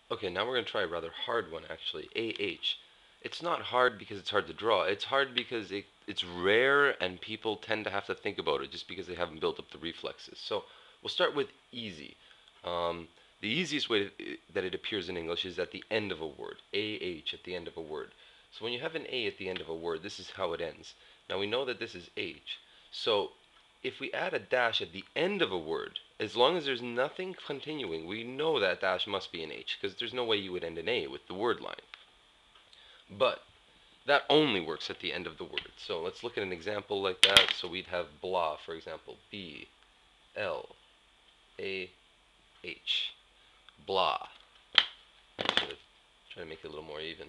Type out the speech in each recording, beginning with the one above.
Okay, now we're going to try a rather hard one actually. AH. It's not hard because it's hard to draw. It's hard because it's rare and people tend to have to think about it just because they haven't built up the reflexes. So we'll start with easy. Um, the easiest way that it appears in English is at the end of a word. AH at the end of a word. So when you have an A at the end of a word, this is how it ends. Now we know that this is H. So if we add a dash at the end of a word, as long as there's nothing continuing, we know that dash must be an H, because there's no way you would end an A with the word line. But that only works at the end of the word. So let's look at an example like that. So we'd have blah, for example, B, L, A, H, blah. I should have tried to make it a little more even.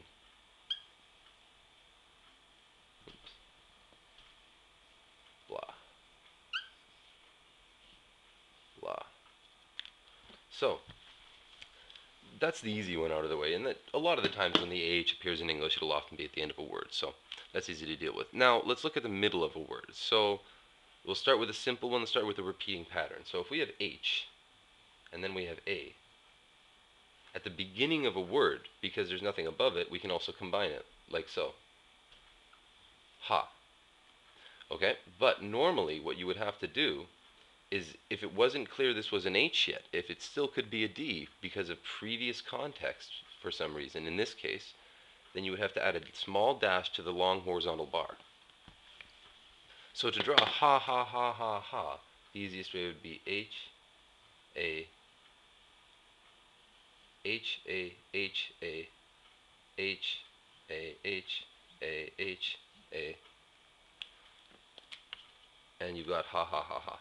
Oops. Blah, blah. So that's the easy one out of the way, and that a lot of the times when the AH appears in English, it'll often be at the end of a word, so that's easy to deal with. Now, let's look at the middle of a word. So we'll start with a simple one. Let's start with a repeating pattern. So if we have H, and then we have A, at the beginning of a word, because there's nothing above it, we can also combine it, like so. Ha. Okay? But normally, what you would have to do is, if it wasn't clear this was an H yet, if it still could be a D because of previous context for some reason, in this case, then you would have to add a small dash to the long horizontal bar. So to draw a ha ha ha ha ha, the easiest way would be H A H A H A H A H A H A, and you've got ha ha ha ha.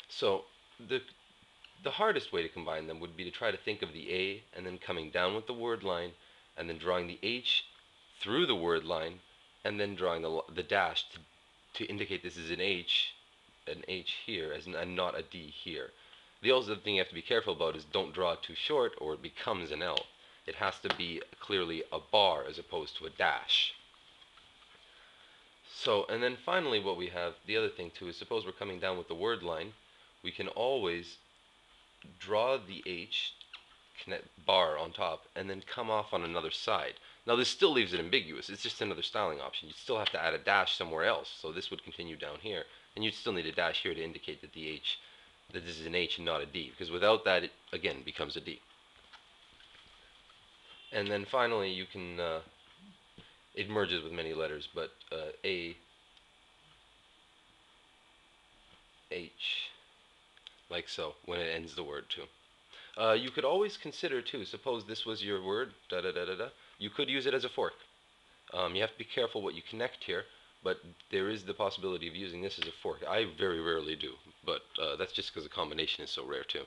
So the hardest way to combine them would be to try to think of the A and then coming down with the word line and then drawing the H through the word line and then drawing the dash to indicate this is an H here and not a D here. The other thing you have to be careful about is don't draw it too short or it becomes an L. It has to be clearly a bar as opposed to a dash. So, and then finally what we have, the other thing too, is suppose we're coming down with the word line, we can always draw the H bar on top and then come off on another side. Now this still leaves it ambiguous. It's just another styling option. You'd still have to add a dash somewhere else. So this would continue down here. And you'd still need a dash here to indicate that that this is an H and not a D. Because without that, it again becomes a D. And then finally, you can, it merges with many letters, but A, H, like so, when it ends the word too. You could always consider too, suppose this was your word, da da da da da, you could use it as a fork. You have to be careful what you connect here, but there is the possibility of using this as a fork. I very rarely do, but that's just because the combination is so rare too.